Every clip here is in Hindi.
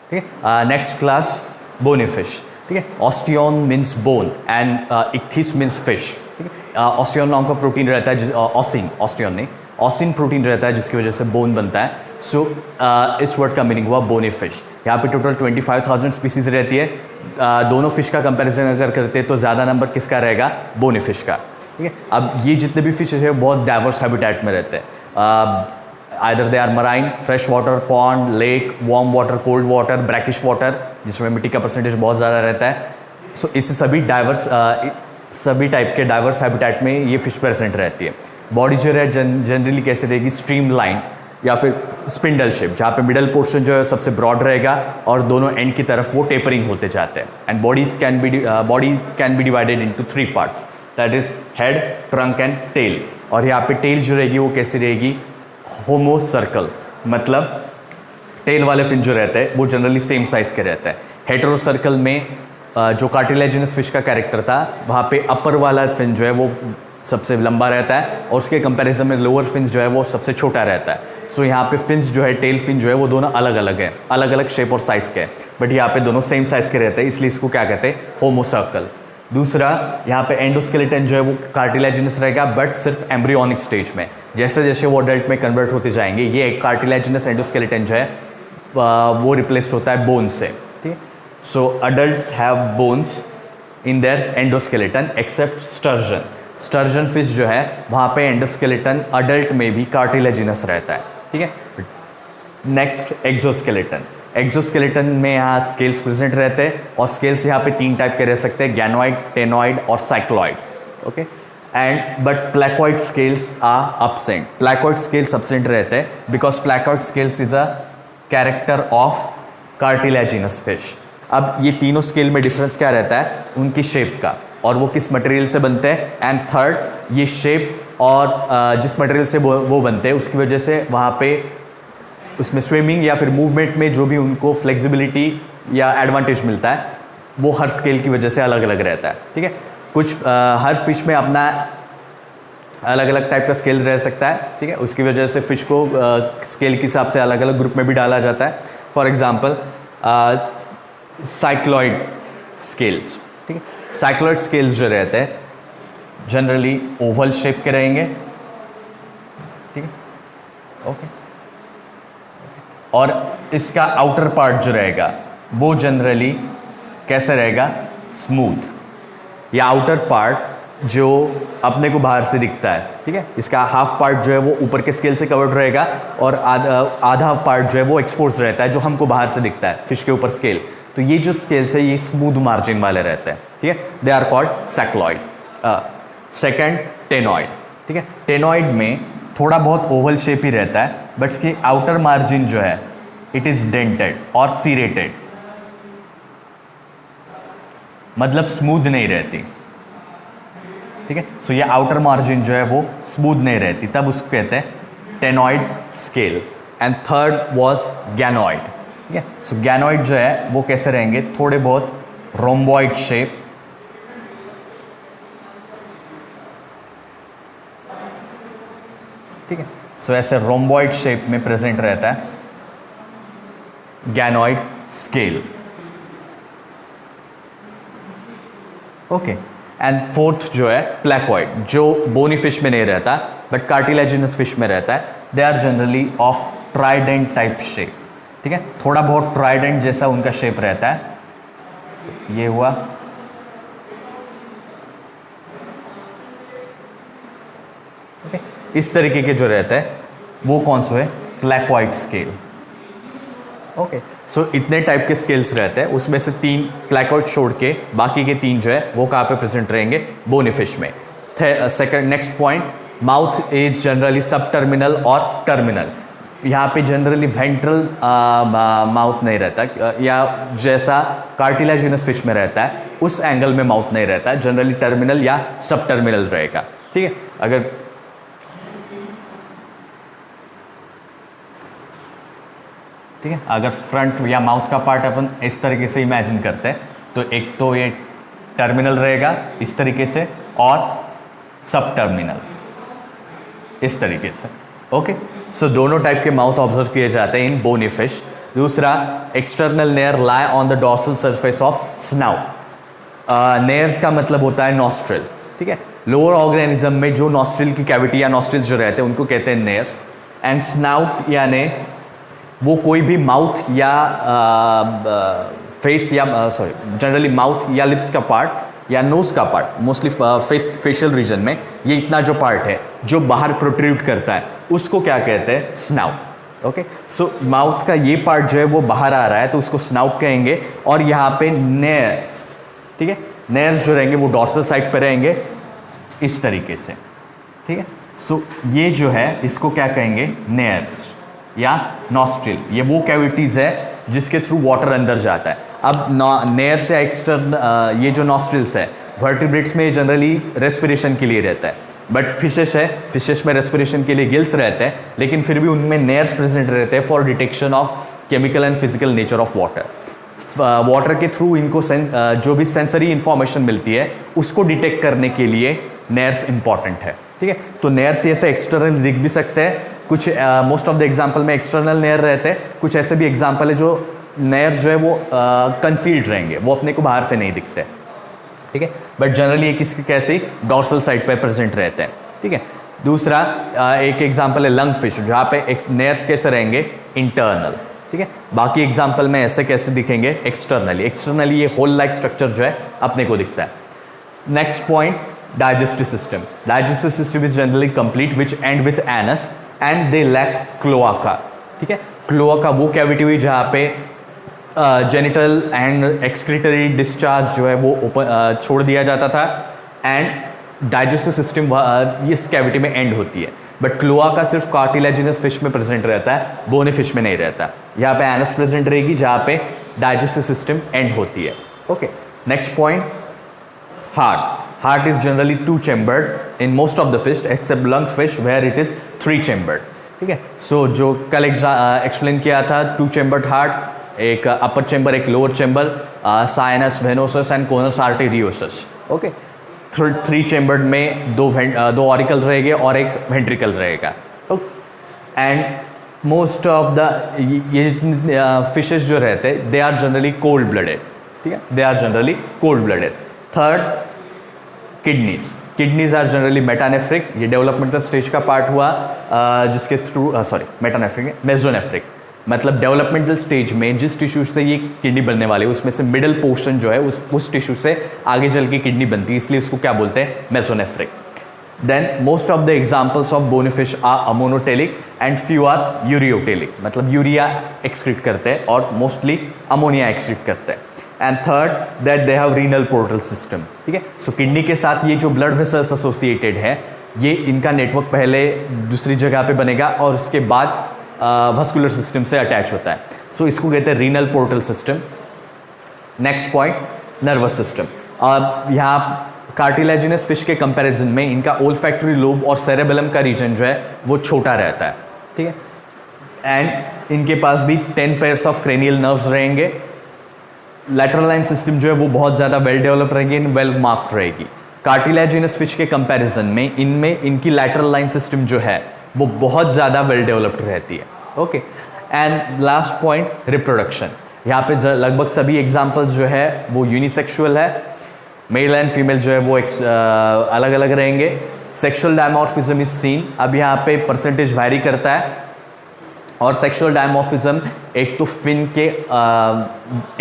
ठीक है। नेक्स्ट क्लास बोनी फिश, ठीक है। Osteon means bone and ichthys means fish, ठीक है। ऑस्टियन नाम का प्रोटीन रहता है, ऑस्टियन नहीं, ऑसिन प्रोटीन रहता है जिसकी वजह से बोन बनता है। सो इस वर्ड का मीनिंग हुआ बोनी फिश। यहाँ पे टोटल 25,000 स्पीसीज रहती है। दोनों फिश का कंपैरिजन अगर करते हैं तो ज़्यादा नंबर किसका रहेगा? बोनी फिश का, ठीक है। अब ये जितने भी फिशेज है बहुत डाइवर्स हैबिटेट में रहते हैं। Either they are marine, fresh water, pond, lake, warm water, cold water, brackish water जिसमें मिट्टी का परसेंटेज बहुत ज़्यादा रहता है। सो इससे सभी टाइप के डाइवर्स हैबिटेट में ये फिश प्रेजेंट रहती है। बॉडी जो है जनरली कैसे रहेगी? स्ट्रीम लाइन या फिर स्पिंडल शेप, जहाँ पे मिडल पोर्शन जो है सबसे ब्रॉड रहेगा और दोनों एंड की तरफ वो टेपरिंग होते जाते हैं। And body can be divided into 3 parts, that is head, trunk and tail. और यहाँ पे टेल जो रहेगी वो कैसी रहेगी? होमो सर्कल, मतलब टेल वाले फिन जो रहते हैं वो जनरली सेम साइज के रहते हैं। हेटेरो सर्कल में जो कार्टिलेजिनस फिश का कैरेक्टर था वहाँ पे अपर वाला फिन जो है वो सबसे लंबा रहता है और उसके कंपैरिजन में लोअर फिन्स जो है वो सबसे छोटा रहता है। सो यहाँ पे फिन्स जो है, टेल फिन जो है वो दोनों अलग अलग है, अलग अलग शेप और साइज़ के हैं, बट यहाँ पे दोनों सेम साइज़ के रहते हैं, इसलिए इसको क्या कहते हैं? होमो सर्कल। दूसरा, यहाँ पे एंडोस्केलेटन जो है वो कार्टिलेजिनस रहेगा बट सिर्फ एम्ब्रियोनिक स्टेज में। जैसे जैसे वो अडल्ट में कन्वर्ट होते जाएंगे ये कार्टिलेजिनस एंडोस्केलेटन जो है वो रिप्लेस्ड होता है बोन से, ठीक है। So adults have bones in their endoskeleton except sturgeon. Sturgeon fish जो है वहाँ पे एंडोस्केलेटन अडल्ट में भी कार्टिलेजिनस रहता है, ठीक है। Next, exoskeleton. एक्सोस्केलेटन में यहाँ स्केल्स प्रेजेंट रहते हैं और स्केल्स यहाँ पे 3 टाइप के रह सकते हैं, गैनोइड, टेनोइड और cycloid, okay. And but placoid scales are absent. Placoid scales absent रहते हैं because placoid scales is a character of cartilaginous fish. अब ये तीनों स्केल में डिफरेंस क्या रहता है? उनकी शेप का और वो किस मटेरियल से बनते हैं। एंड थर्ड, ये शेप और जिस मटेरियल से वो बनते हैं उसकी वजह से वहाँ पे उसमें स्विमिंग या फिर मूवमेंट में जो भी उनको फ्लेक्सिबिलिटी या एडवांटेज मिलता है वो हर स्केल की वजह से अलग अलग रहता है, ठीक है। कुछ हर फिश में अपना अलग अलग टाइप का स्केल रह सकता है, ठीक है। उसकी वजह से फिश को स्केल के हिसाब से अलग अलग ग्रुप में भी डाला जाता है। फॉर एग्जांपल साइक्लॉइड स्केल्स, ठीक है। साइक्लॉइड स्केल्स जो रहते हैं जनरली ओवल शेप के रहेंगे, ठीक है, ओके। और इसका आउटर पार्ट जो रहेगा वो जनरली कैसे रहेगा? स्मूथ। या आउटर पार्ट जो अपने को बाहर से दिखता है, ठीक है। इसका हाफ पार्ट जो है वो ऊपर के स्केल से कवर्ड रहेगा और आधा पार्ट जो है वो एक्सपोज रहता है जो हमको बाहर से दिखता है फिश के ऊपर स्केल। तो ये जो स्केल्स है ये स्मूथ मार्जिन वाले रहते हैं, ठीक है। They are called cycloid. Second, ctenoid, ठीक है। टेनॉइड में थोड़ा बहुत ओवल शेप ही रहता है बट इसकी आउटर मार्जिन जो है इट इज डेंटेड और सीरेटेड, मतलब स्मूथ नहीं रहती, ठीक है। सो ये आउटर मार्जिन जो है वो स्मूथ नहीं रहती, तब उसको कहते हैं ctenoid scale. And third was ganoid, ठीक है। सो गैनॉइड जो है वो कैसे रहेंगे? थोड़े बहुत रोम्बॉइड शेप, ठीक है। सो ऐसे रोम्बॉइड शेप में प्रेजेंट रहता है गैनॉइड स्केल, ओके। एंड फोर्थ जो है प्लैकॉइड, जो बोनी फिश में नहीं रहता बट कार्टिलेजिनस फिश में रहता है। They are generally of trident type shape, ठीक है। थोड़ा बहुत ट्राइडेंट जैसा उनका शेप रहता है। ये हुआ, ओके। इस तरीके के जो रहते हैं वो कौन से है? प्लैकॉइड स्केल, ओके। सो इतने टाइप के स्केल्स रहते हैं, उसमें से 3 प्लैकॉइड छोड़ के बाकी के 3 जो है वो कहाँ पे प्रेजेंट रहेंगे? बोनी फिश में। Second, next point, mouth is generally सब टर्मिनल और टर्मिनल। यहाँ पे जनरली वेंट्रल माउथ नहीं रहता, या जैसा कार्टिलेजिनस फिश में रहता है उस एंगल में माउथ नहीं रहता है, जनरली टर्मिनल या सब टर्मिनल रहेगा, ठीक है। अगर ठीक है, अगर फ्रंट या माउथ का पार्ट अपन इस तरीके से इमेजिन करते हैं तो एक तो ये टर्मिनल रहेगा इस तरीके से और सब टर्मिनल इस तरीके से, ओके। सो दोनों टाइप के माउथ ऑब्जर्व किए जाते हैं इन बोनी फिश। दूसरा, external near lie on the dorsal surface of snout. नेयर्स का मतलब होता है नॉस्ट्रिल, ठीक है। लोअर ऑर्गेनिज्म में जो नॉस्ट्रिल की कैविटी या नॉस्ट्रिल्स जो रहते हैं उनको कहते हैं नेयर्स। एंड स्नाउट यानी वो कोई भी माउथ या फेस या जनरली माउथ या लिप्स का पार्ट या नोज का पार्ट, मोस्टली फेशियल रीजन में ये इतना जो पार्ट है जो बाहर प्रोट्रूड करता है उसको क्या कहते हैं, स्नाउट। ओके, सो माउथ का ये पार्ट जो है वो बाहर आ रहा है तो उसको स्नाउट कहेंगे। और यहाँ पे नेयर्स, ठीक है, नेयर्स जो रहेंगे वो डॉर्सल साइड पे रहेंगे इस तरीके से, ठीक है। सो ये जो है इसको क्या कहेंगे, नेयर्स या नॉस्ट्रिल। ये वो कैविटीज़ है जिसके थ्रू वाटर अंदर जाता है। अब नेयर्स या एक्सटर्न ये जो नॉस्ट्रिल्स है वर्टिब्रेट्स में जनरली रेस्पिरेशन के लिए रहता है, बट फिशेस है, फिशेस में रेस्पिरेशन के लिए गिल्स रहते हैं, लेकिन फिर भी उनमें नेयर्स प्रेजेंट रहते हैं for detection of chemical and physical nature of water. Water के थ्रू इनको जो भी सेंसरी इंफॉर्मेशन मिलती है उसको डिटेक्ट करने के लिए नेयर्स इंपॉर्टेंट है, ठीक है। तो नेयर्स ऐसे एक्सटर्नल दिख भी सकते हैं, कुछ मोस्ट ऑफ द एग्जाम्पल में एक्सटर्नल नेयर रहते हैं, कुछ ऐसे भी एग्जाम्पल है जो नेयर्स जो है वो कंसील्ड रहेंगे, वो अपने को बाहर से नहीं दिखते, ठीक है। बट जनरली एक इसके कैसे डॉर्सल साइड पर प्रेजेंट रहते हैं, ठीक है। दूसरा एक एग्जाम्पल है लंग फिश, जहाँ पे एक नेयर्स कैसे रहेंगे, इंटरनल, ठीक है। बाकी एग्जाम्पल में ऐसे कैसे दिखेंगे, एक्सटर्नली। एक्सटर्नली ये होल लाइक स्ट्रक्चर जो है अपने को दिखता है। Next point, digestive system. Digestive system is generally complete which end with anus and they lack cloaca, ठीक है। क्लोआका वो कैविटी हुई जहाँ पे जेनिटल एंड एक्सक्रीटरी डिस्चार्ज जो है वो ओपन छोड़ दिया जाता था, एंड डाइजेस्टिव सिस्टम इस कैविटी में एंड होती है। बट क्लोआका सिर्फ कार्टिलेजिनस फिश में प्रेजेंट रहता है, बोनी फिश में नहीं रहता। यहाँ पे एनस प्रेजेंट रहेगी जहाँ पे डाइजेस्टिव सिस्टम एंड होती है। Okay, next point, heart. Heart is generally two chambered in most of the fish except lungfish where it is three chambered, ठीक है। सो जो कल एक्सप्लेन किया था, टू चैम्बर्ड हार्ट, एक अपर चैम्बर एक lower chamber, sinus venosus and conus arteriosus. Okay, three chambered में दो ऑरिकल रहेंगे और एक वेंट्रिकल रहेगा। एंड मोस्ट ऑफ द ये फिशेस जो रहते हैं they are generally cold blooded, ठीक है, they are generally cold blooded. Third, kidneys are generally metanephric, ये डेवलपमेंटल स्टेज का पार्ट हुआ जिसके थ्रू मेटानेफ्रिक मेसोनेफ्रिक, मतलब डेवलपमेंटल स्टेज में जिस टिश्यू से ये किडनी बनने वाली है उसमें से मिडिल पोर्शन जो है उस टिश्यू से आगे चल के किडनी बनती है, इसलिए उसको क्या बोलते हैं, mesonephric. Then most of the examples of bony fish are ammonotelic and few are ureotelic, मतलब यूरिया एक्सक्रीट करते हैं और मोस्टली अमोनिया एक्सक्रीट करते हैं। And third, that they have renal portal system, ठीक है। सो किडनी के साथ ये जो ब्लड वेसल्स एसोसिएटेड है, ये इनका नेटवर्क पहले दूसरी जगह पे बनेगा और उसके बाद वस्कुलर सिस्टम से अटैच होता है। सो इसको कहते हैं renal portal system. Next point, nervous system. यहाँ कार्टिलेजिनस फिश के कंपैरिजन में इनका ओल्फैक्टरी लोब और सेरेबेलम का रीजन जो है वो छोटा रहता है, ठीक है। एंड इनके पास भी 10 पेयर्स ऑफ क्रेनियल नर्व्स रहेंगे। लैटरल लाइन सिस्टम जो है वो बहुत ज़्यादा वेल डेवलप रहेगी, वेल मार्क्ड रहेगी। कार्टिलेजिनस फिश के कंपैरिजन में इनमें इनकी लैटरल लाइन सिस्टम जो है वो बहुत ज़्यादा वेल डेवलप्ड रहती है। Okay, and last point, reproduction. यहाँ पे लगभग सभी एग्जाम्पल्स जो है वो यूनिसेक्सुअल है, मेल एंड फीमेल जो है वो अलग अलग रहेंगे। सेक्सुअल डायमॉर्फिज्म इज सीन, अब यहाँ पे परसेंटेज वैरी करता है। और सेक्सुअल डायमॉर्फिज्म एक तो फिन के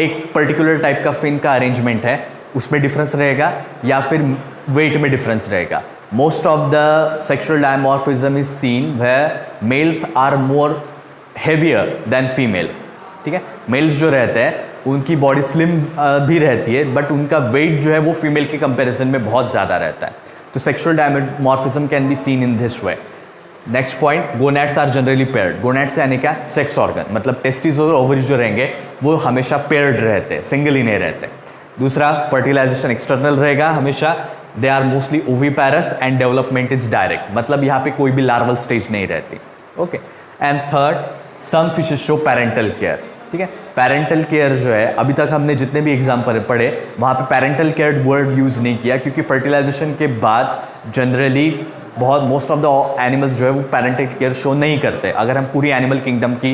एक पर्टिकुलर टाइप का फिन का अरेंजमेंट है उसमें डिफरेंस रहेगा या फिर वेट में डिफरेंस रहेगा। Most of the sexual dimorphism is seen where males are more heavier than female, ठीक है। मेल्स जो रहते हैं उनकी बॉडी स्लिम भी रहती है बट उनका वेट जो है वो फीमेल के कंपैरिजन में बहुत ज़्यादा रहता है। तो sexual dimorphism can be seen in this way. Next point, gonads are generally paired. Gonads यानी क्या, सेक्स ऑर्गन, मतलब टेस्टिस और ओवरीज जो रहेंगे वो हमेशा पेयर्ड रहते हैं, सिंगल ही नहीं रहते। दूसरा, फर्टिलाइजेशन एक्सटर्नल रहेगा हमेशा, they are mostly oviparous and development is direct, मतलब यहाँ पे कोई भी लार्वल स्टेज नहीं रहती। Okay, and third, some fishes show parental care, ठीक है। पेरेंटल केयर जो है अभी तक हमने जितने भी एग्जाम्पल पढ़े वहाँ पे पेरेंटल केयर वर्ड यूज़ नहीं किया क्योंकि फर्टिलाइजेशन के बाद generally most of the animals जो है वो पेरेंटल केयर शो नहीं करते। अगर हम पूरी एनिमल किंगडम की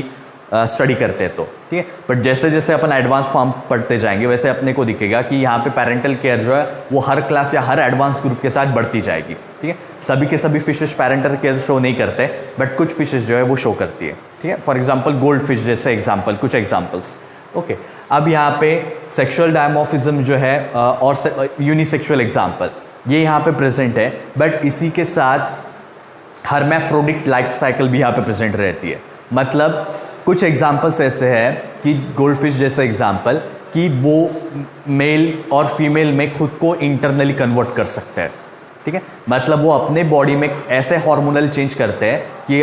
स्टडी करते हैं तो, ठीक है। बट जैसे जैसे अपन एडवांस फॉर्म पढ़ते जाएंगे वैसे अपने को दिखेगा कि यहाँ पे पेरेंटल केयर जो है वो हर क्लास या हर एडवांस ग्रुप के साथ बढ़ती जाएगी, ठीक है। सभी के सभी फिशेस पेरेंटल केयर शो नहीं करते, बट कुछ फिशेस जो है वो शो करती है, ठीक है। फॉर एग्जाम्पल गोल्ड फिश जैसे एग्जाम्पल, कुछ एग्जाम्पल्स, ओके। अब यहाँ पे सेक्शुअल डायमॉर्फिज्म जो है और यूनिसेक्सुअल एग्जाम्पल ये यहाँ पे प्रेजेंट है, बट इसी के साथ हर्मैफ्रोडिट लाइफ साइकिल भी यहाँ पे प्रेजेंट रहती है। मतलब कुछ एग्जाम्पल्स ऐसे हैं कि गोल्ड फिश जैसे एग्जाम्पल कि वो मेल और फीमेल में खुद को इंटरनली कन्वर्ट कर सकते हैं, ठीक है। मतलब वो अपने बॉडी में ऐसे हार्मोनल चेंज करते हैं कि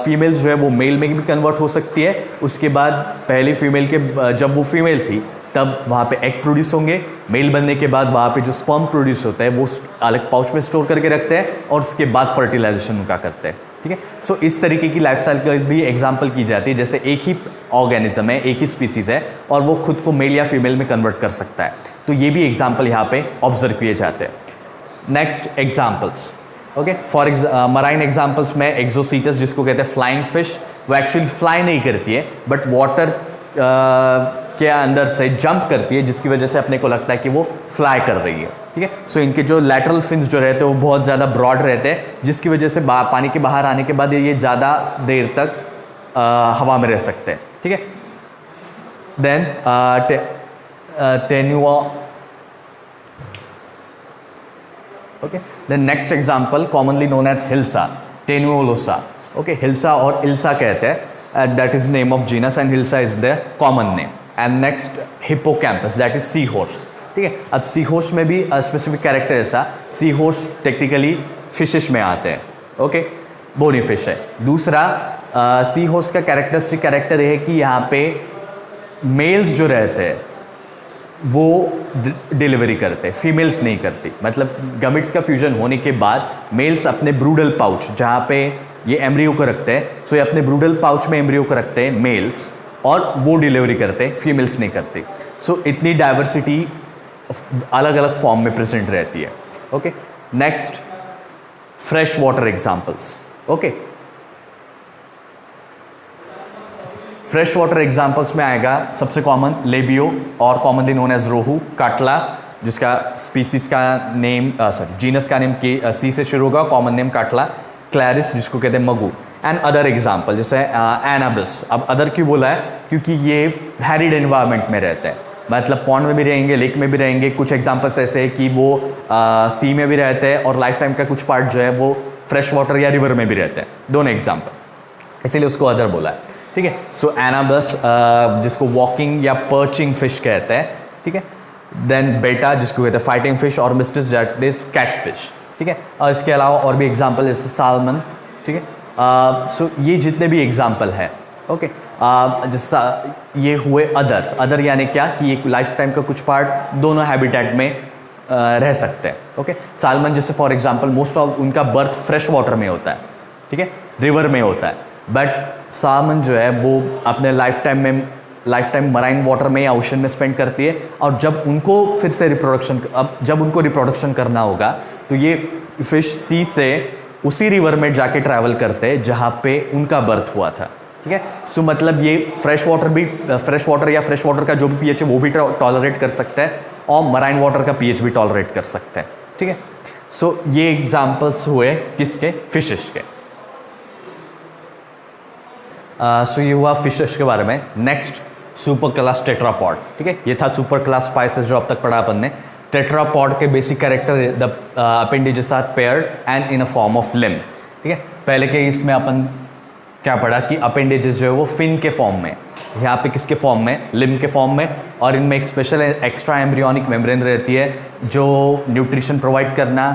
फीमेल्स जो है वो मेल में भी कन्वर्ट हो सकती है। उसके बाद पहले फीमेल के जब वो फीमेल थी तब वहाँ पे एग प्रोड्यूस होंगे, मेल बनने के बाद वहाँ पे जो स्पर्म प्रोड्यूस होता है वो अलग पाउच में स्टोर करके रखते हैं और उसके बाद फर्टिलाइजेशन उनका करते हैं, ठीक है। सो इस तरीके की लाइफस्टाइल का भी एग्जांपल की जाती है, जैसे एक ही ऑर्गेनिज्म है, एक ही स्पीसीज है और वो खुद को मेल या फीमेल में कन्वर्ट कर सकता है, तो ये भी एग्जाम्पल यहाँ पे ऑब्जर्व किए जाते हैं। Next examples, okay. For marine examples में एक्सोसीटस जिसको कहते हैं फ्लाइंग फिश, वो एक्चुअली फ्लाई नहीं करती है बट वाटर के अंदर से जंप करती है, जिसकी वजह से अपने को लगता है कि वो फ्लाई कर रही है, ठीक है। सो इनके जो लैटरल फिन्स जो रहते हैं वो बहुत ज़्यादा ब्रॉड रहते हैं, जिसकी वजह से पानी के बाहर आने के बाद ये ज़्यादा देर तक हवा में रह सकते हैं, ठीक है। Then tenua, okay. Then next example commonly known as hilsa, tenualosa, okay. Hilsa और इल्सा कहते हैं, that is name of genus and hilsa is the common name. And next hippocampus, that is sea horse, ठीक है। अब सी हॉर्स में भी स्पेसिफिक कैरेक्टर ऐसा, सी हॉर्स टेक्निकली फिशेस में आते हैं, ओके, बोनी फिश है। दूसरा सी हॉर्स का कैरेक्टरिस्टिक कैरेक्टर है कि यहाँ पे मेल्स जो रहते हैं वो डिलीवरी करते हैं, फीमेल्स नहीं करती। मतलब गमिट्स का फ्यूजन होने के बाद मेल्स अपने ब्रूडल पाउच जहाँ पे ये एम्ब्रियो को रखते हैं, सो ये अपने ब्रूडल पाउच में एम्ब्रियो को रखते हैं मेल्स, और वो डिलीवरी करते हैं, फीमेल्स नहीं करती। सो इतनी डाइवर्सिटी अलग अलग फॉर्म में प्रेजेंट रहती है, okay. Next fresh water examples, okay. Fresh water examples में आएगा सबसे कॉमन लेबियो और कॉमनली नोन एज रोहू, काटला जिसका स्पीसीज का नेम जीनस का नेम के सी से शुरू होगा, कॉमन नेम काटला, क्लैरिस जिसको कहते हैं मगू, एंड अदर एग्जाम्पल जैसे एनाबिस। अब अदर क्यों बोला है? क्योंकि ये हैरिड एनवायरनमेंट में रहते हैं, मतलब पॉन्ड में भी रहेंगे, लेक में भी रहेंगे। कुछ एग्जाम्पल्स ऐसे हैं कि वो सी में भी रहते हैं और लाइफ टाइम का कुछ पार्ट जो है वो फ्रेश वाटर या रिवर में भी रहते हैं, दोनों एग्जाम्पल, इसीलिए उसको अदर बोला है, ठीक है। सो एनाबस जिसको वॉकिंग या पर्चिंग फिश कहते हैं, ठीक है। देन बेटा जिसको कहते हैं फाइटिंग फिश, और मिस्टिस दैट इज कैट फिश, ठीक है। और इसके अलावा और भी एग्जाम्पल जैसे सालमन, ठीक है। सो ये जितने भी एग्जाम्पल हैं, ओके। जैसा ये हुए अदर यानी क्या कि ये लाइफ टाइम का कुछ पार्ट दोनों हैबिटेट में रह सकते हैं, ओके। सालमन जैसे फॉर एग्जांपल मोस्ट ऑफ उनका बर्थ फ्रेश वाटर में होता है, ठीक है, रिवर में होता है, बट सालमन जो है वो अपने लाइफ टाइम मराइन वाटर में या ओशन में स्पेंड करती है, और जब उनको फिर से रिप्रोडक्शन करना होगा तो ये फिश सी से उसी रिवर में जाके ट्रैवल करते हैं जहाँ पे उनका बर्थ हुआ था, ठीक है। सो मतलब ये फ्रेश वाटर का जो भी पीएच है वो भी टॉलरेट कर सकता है, और मराइन वाटर का पीएच भी टॉलरेट कर सकता है, ठीक है। सो ये एग्जाम्पल्स हुए किसके? फिशेस के। सो ये हुआ फिशेस के बारे में। नेक्स्ट सुपर क्लास टेट्रापॉड, ठीक है। ये था सुपर क्लास स्पाइसेस जो अब तक पढ़ा अपन ने। टेट्रापॉड के basic character the appendages are paired and in a form of limb, ठीक है। पहले के इसमें अपन क्या पढ़ा कि अपेंडेजेस जो है वो फिन के फॉर्म में, यहाँ पे किसके फॉर्म में? लिम्ब के फॉर्म में, और इनमें एक स्पेशल एक्स्ट्रा एम्ब्रियोनिक मेम्ब्रेन रहती है जो न्यूट्रिशन प्रोवाइड करना,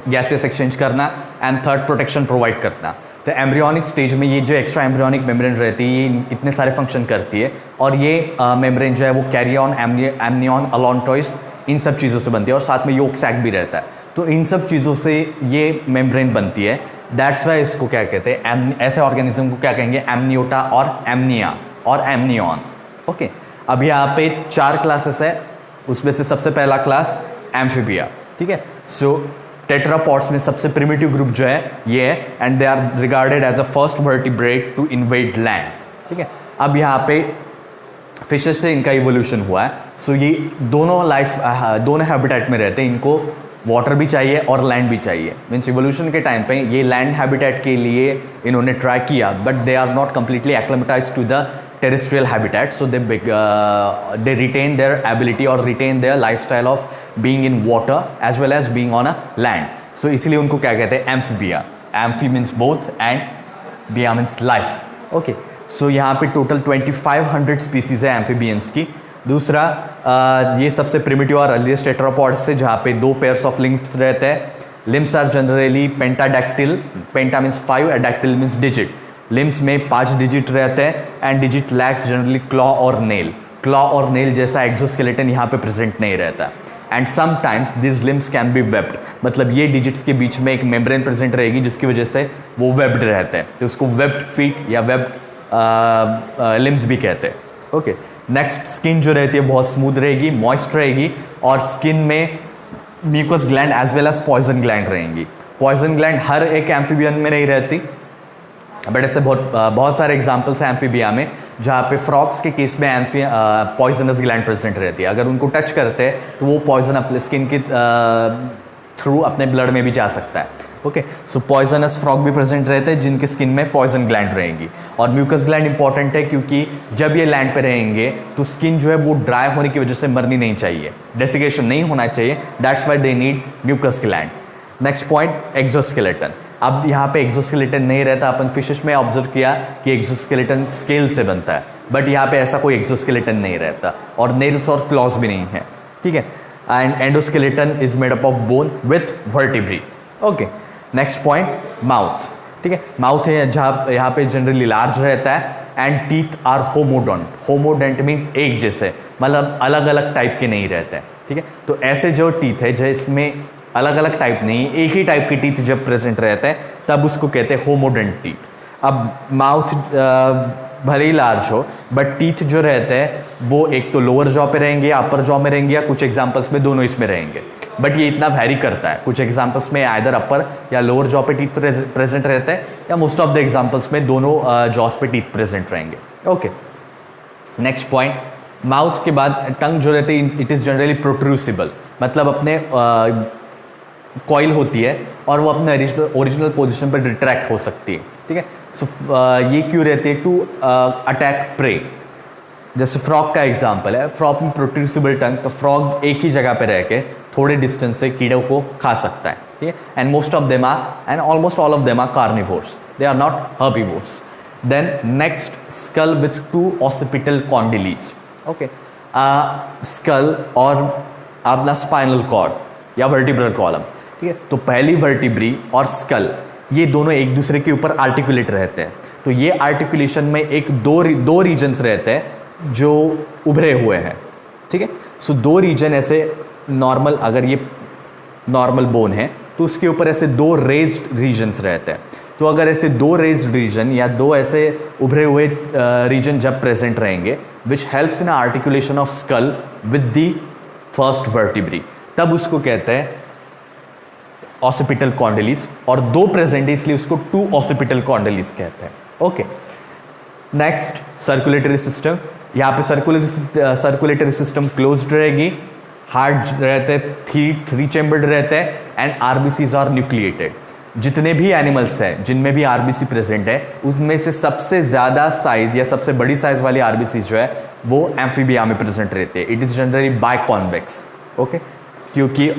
गैसेस एक्सचेंज करना, एंड थर्ड प्रोटेक्शन प्रोवाइड करना। तो एम्ब्रियोनिक स्टेज में ये जो एक्स्ट्रा एम्ब्रियोनिक मेम्ब्रेन रहती है ये इतने सारे फंक्शन करती है, और ये मेम्ब्रेन जो है वो कैरियन, एमनियन, अलॉन्टॉइस, इन सब चीज़ों से बनती है, और साथ में योक सैक भी रहता है। तो इन सब चीज़ों से ये मेम्ब्रेन बनती है। दैट्स वाई इसको क्या कहते हैं, ऐसे ऑर्गेनिज्म को क्या कहेंगे? एमनियोटा और एमनिया और एमनियन, ओके। अब यहाँ पे 4 क्लासेस है, उसमें से सबसे पहला क्लास एम्फीबिया, ठीक है। सो टेट्रापॉड्स में सबसे प्रिमिटिव ग्रुप जो है ये है, and they are regarded as a first vertebrate to invade land. ठीक है, अब यहाँ पे फिशेस से इनका इवोल्यूशन हुआ है। सो ये दोनों हैबिटेट में रहते हैं, इनको वाटर भी चाहिए और लैंड भी चाहिए। मीन्स इवोल्यूशन के टाइम पे ये लैंड हैबिटेट के लिए इन्होंने ट्राई किया, but they are not completely acclimatise to the terrestrial habitat, so they retain their ability और retain their lifestyle of being in water as well as being on a land. So इसीलिए उनको क्या कहते हैं, amphibia. Amphi means both and bia means life. Okay, so यहाँ पे टोटल 2500 स्पीसीज है एम्फीबियंस की। दूसरा ये सबसे प्रिमिटिव और अर्लीस्ट टेट्रापॉड्स से, जहाँ पे 2 पेयर्स ऑफ लिम्स रहते हैं। Limbs are generally pentadactyl, penta means 5, dactyl means digit. Limbs में 5 डिजिट रहते हैं and digit lacks generally claw और नेल। क्लॉ और नेल जैसा एक्सोस्केलेटन यहाँ पे प्रेजेंट नहीं रहता। And sometimes this limbs can be webbed, मतलब ये डिजिट्स के बीच में एक मेम्ब्रेन प्रेजेंट रहेगी जिसकी वजह से वो वेब्ड रहते हैं, तो उसको वेब्ड फीट या वेब्ड लिम्स भी कहते हैं। ओके, नेक्स्ट स्किन जो रहती है बहुत स्मूथ रहेगी, मॉइस्ट रहेगी, और स्किन में mucus gland as well as poison gland रहेंगी। पॉइजन ग्लैंड हर एक एम्फीबियन में नहीं रहती, बट ऐसे बहुत सारे एग्जाम्पल्स हैं एम्फीबिया में, जहाँ पे फ्रॉक्स के केस में पॉइजनस ग्लैंड प्रेजेंट रहती है। अगर उनको टच करते हैं तो वो पॉइजन अपने स्किन के थ्रू अपने ब्लड में भी जा सकता है। ओके, सो पॉइजनस फ्रॉग भी प्रेजेंट रहते हैं जिनके स्किन में पॉइजन ग्लैंड रहेंगी। और म्यूकस ग्लैंड इंपॉर्टेंट है क्योंकि जब ये लैंड पे रहेंगे तो स्किन जो है वो ड्राई होने की वजह से मरनी नहीं चाहिए, डेसिकेशन नहीं होना चाहिए, that's why they need mucus gland. Next point, exoskeleton. अब यहाँ पे एक्सोस्केलेटन नहीं रहता, अपन फिशेस में ऑब्जर्व किया कि एक्सोस्केलेटन स्केल से बनता है, बट यहाँ पे ऐसा कोई एक्सोस्केलेटन नहीं रहता, और नेल्स और क्लॉज भी नहीं है। ठीक है, and endoskeleton is made up of bone with vertebrae. Okay, next point, mouth. ठीक है, माउथ है जहाँ यहाँ पे जनरली लार्ज रहता है, and teeth are homodont. Homodont mean एक जैसे, मतलब अलग अलग टाइप के नहीं रहते हैं। ठीक है, तो ऐसे जो टीथ है जिसमें अलग अलग टाइप नहीं, एक ही टाइप के टीथ जब प्रेजेंट रहते हैं तब उसको कहते हैं होमोडेंट टीथ। अब माउथ भले ही लार्ज हो, बट टीथ जो रहते हैं वो एक तो लोअर जॉ पे रहेंगे या अपर जॉ में रहेंगे, या कुछ एग्जाम्पल्स में दोनों इसमें रहेंगे, बट ये इतना वैरी करता है। कुछ एग्जाम्पल्स में आइदर अपर या लोअर जॉ पे टीथ प्रेजेंट रहते हैं, या मोस्ट ऑफ द एग्जाम्पल्स में दोनों जॉस पे टीथ प्रेजेंट रहेंगे। ओके, नेक्स्ट पॉइंट, माउथ के बाद टंग जो रहते हैं इट इज़ जनरली प्रोट्रूसिबल, मतलब अपने कॉइल होती है और वो अपने ओरिजिनल पोजीशन पर रिट्रैक्ट हो सकती है। ठीक है, सो ये क्यों रहती है, टू अटैक प्रे। जैसे फ्रॉग का एग्जांपल है, फ्रॉग में प्रोट्रूसिबल टंग, तो फ्रॉग एक ही जगह पे रह के थोड़े डिस्टेंस से कीड़ों को खा सकता है। ठीक है, and most of them are and almost all of them are carnivores, they are not herbivores. Then next, skull with 2 occipital condyles. Okay, skull और अपना स्पाइनल कॉर्ड या वर्टिब्रल कॉलम। ठीक है, तो पहली वर्टिब्री और स्कल ये दोनों एक दूसरे के ऊपर आर्टिकुलेट रहते हैं, तो ये आर्टिकुलेशन में एक दो रीजन्स रहते हैं जो उभरे हुए हैं। ठीक है, सो 2 रीजन ऐसे नॉर्मल, अगर ये नॉर्मल बोन है तो उसके ऊपर ऐसे 2 रेज्ड रीजन्स रहते हैं। तो अगर ऐसे 2 रेज्ड रीजन या 2 ऐसे उभरे हुए रीजन जब प्रेजेंट रहेंगे, which helps in articulation of skull with the first vertebrae, तब उसको कहते हैं ऑसिपिटल कॉन्डिलीज, और 2 प्रेजेंट है इसलिए उसको 2 ऑसिपिटल कॉन्डिलीज कहते हैं। Okay, next, circulatory system. यहाँ पे सर्कुलेटरी सिस्टम क्लोज्ड रहेगी, हार्ट रहते हैं 3 चैम्बर्ड रहते हैं, एंड आरबीसीज आर न्यूक्लिएटेड। जितने भी एनिमल्स हैं जिनमें भी आरबीसी प्रेजेंट है, उनमें से सबसे ज़्यादा साइज या सबसे बड़ी साइज वाली आरबीसी जो है वो एम्फीबिया में प्रेजेंट रहते हैं। It is generally biconvex. Okay, क्योंकि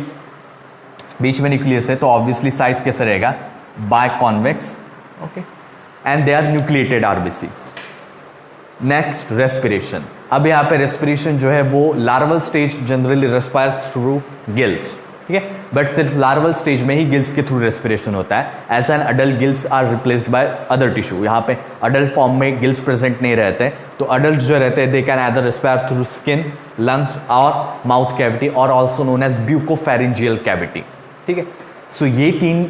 बीच में न्यूक्लियस है तो ऑब्वियसली साइज कैसे रहेगा, biconvex. Okay, and they are nucleated RBCs. Next, respiration. अब यहाँ पे रेस्पिरेशन जो है वो larval stage generally respires through gills. ठीक है, बट सिर्फ लार्वल स्टेज में ही गिल्स के थ्रू रेस्पिरेशन होता है। As an adult gills are replaced by other tissue. यहाँ पे अडल्ट फॉर्म में गिल्स प्रेजेंट नहीं रहते, तो अडल्ट जो रहते हैं they can either respire through skin, lungs और माउथ कैविटी, और ऑल्सो नोन एज ब्यूकोफेरेंजियल कैविटी। ठीक है, सो ये 3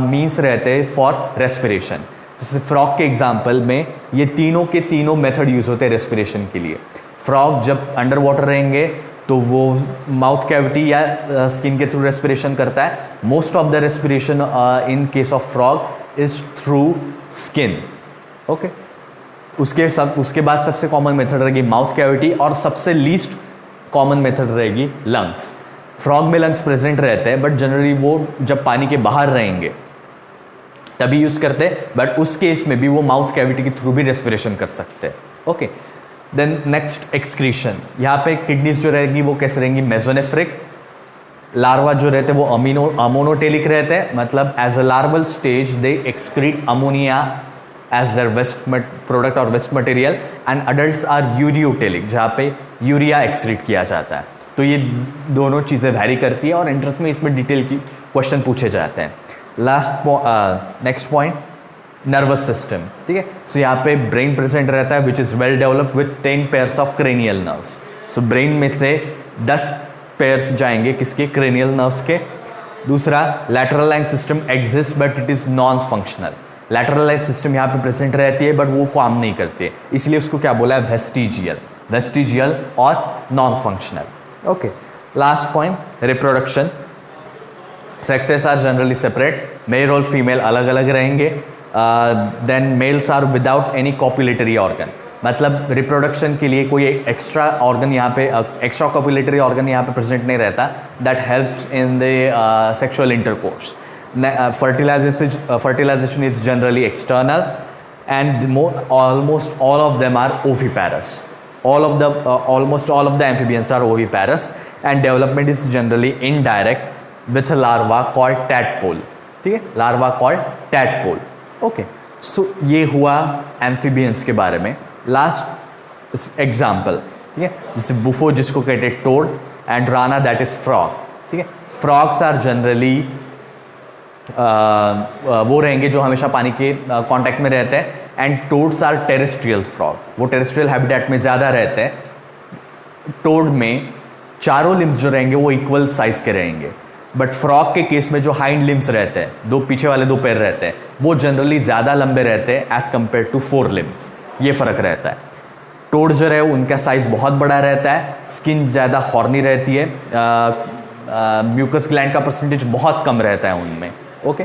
मीन्स रहते हैं फॉर रेस्पिरेशन। जैसे फ्रॉग के एग्जाम्पल में ये तीनों के तीनों मेथड यूज होते हैं रेस्पिरेशन के लिए। फ्रॉग जब अंडर वाटर रहेंगे तो वो माउथ कैविटी या स्किन के थ्रू रेस्पिरेशन करता है. Most of the respiration in case of frog is through skin. Okay, उसके बाद सबसे कॉमन मेथड रहेगी माउथ कैविटी और सबसे लीस्ट कॉमन मेथड रहेगी लंग्स. फ्रॉग में लंग्स प्रेजेंट रहते हैं बट जनरली वो जब पानी के बाहर रहेंगे तभी यूज करते हैं, बट उस केस में भी वो माउथ कैविटी के थ्रू भी रेस्पिरेशन कर सकते हैं. Okay, then next excretion. यहाँ पे किडनीज जो रहेगी वो कैसे रहेंगी, मेसोनेफ्रिक. लार्वा जो रहते हैं वो अमोनोटेलिक रहते हैं, मतलब as a larval stage they excrete ammonia as their waste product और waste material, and adults are ureotelic जहाँ पे यूरिया एक्सक्रीट किया जाता है. तो ये दोनों चीज़ें वैरी करती है और एंट्रेंस में इसमें डिटेल की क्वेश्चन पूछे जाते हैं. Next point, nervous system. ठीक है, सो यहाँ पे ब्रेन प्रेजेंट रहता है which is well developed with 10 pairs of cranial nerves. So brain में से 10 पेयर्स जाएंगे किसके, क्रेनियल नर्व्स के. दूसरा, lateral line system exist but it is non functional. Lateral line system यहाँ पे प्रेजेंट रहती है बट वो काम नहीं करती, इसलिए उसको क्या बोला है, वेस्टिजियल और non functional. Okay, last point, reproduction. Sexes are generally separate, male और फीमेल अलग अलग रहेंगे. Then males are without any copulatory organ, मतलब रिप्रोडक्शन के लिए कोई एक्स्ट्रा ऑर्गन यहाँ पे, एक्स्ट्रा कॉपुलेटरी ऑर्गन यहाँ पे प्रेजेंट नहीं रहता that helps in the sexual intercourse. fertilization is generally external and almost all of them are oviparous. Almost all of the amphibians are oviparous and development is generally indirect with a larva called tadpole. ठीक है, larva called tadpole. Okay, so ये हुआ amphibians के बारे में. Last example, ठीक है, जैसे बुफो जिसको कहते हैं toad and Rana that is frog. ठीक है, फ्रॉग्स आर जनरली वो रहेंगे जो हमेशा पानी के कांटेक्ट में रहते हैं. And toads are terrestrial frog, वो टेरेस्ट्रियल हैबिटेट में ज़्यादा रहते हैं. टोड में चारों लिम्स जो रहेंगे वो इक्वल साइज के रहेंगे, बट फ्रॉग के केस में जो हाइंड लिम्स रहते हैं, दो पीछे वाले दो पैर रहते हैं, वो जनरली ज़्यादा लंबे रहते हैं एज़ कम्पेयर टू 4 लिम्स. ये फ़र्क रहता है. टोड जो रहे उनका साइज़ बहुत बड़ा रहता है, स्किन ज़्यादा हॉर्नी रहती है, म्यूकस ग्लैंड का परसेंटेज बहुत कम रहता है उनमें. Okay,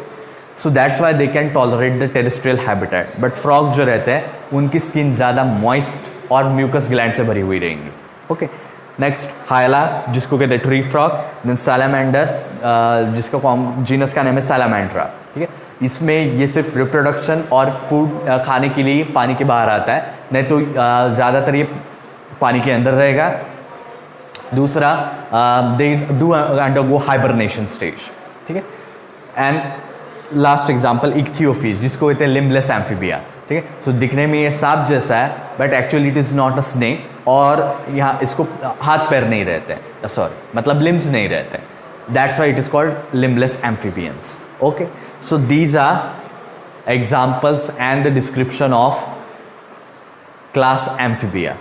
so that's why they can tolerate the terrestrial habitat. But frogs जो रहते हैं उनकी स्किन ज़्यादा मॉइस्ट और म्यूकस ग्लैंड से भरी हुई रहेंगी. ओके, नेक्स्ट हायला जिसको कहते हैं ट्री फ्रॉग. देन सैलामेंडर जिसका जीनस का नाम है सैलामेंड्रा. ठीक है, इसमें ये सिर्फ रिप्रोडक्शन और फूड खाने के लिए पानी के बाहर आता है, नहीं तो ज़्यादातर ये पानी के अंदर रहेगा. दूसरा, they do undergo hibernation stage. ठीक है, एंड लास्ट एग्जाम्पल इक्थियोफिश जिसको कहते हैं लिम्बलेस एम्फीबिया. ठीक है, सो दिखने में ये सांप जैसा है but actually it is not a snake, और यहाँ इसको हाथ पैर नहीं रहते हैं, सॉरी मतलब लिम्स नहीं रहते. That's why it is called limbless amphibians. Okay, so these are examples and the description of class amphibia.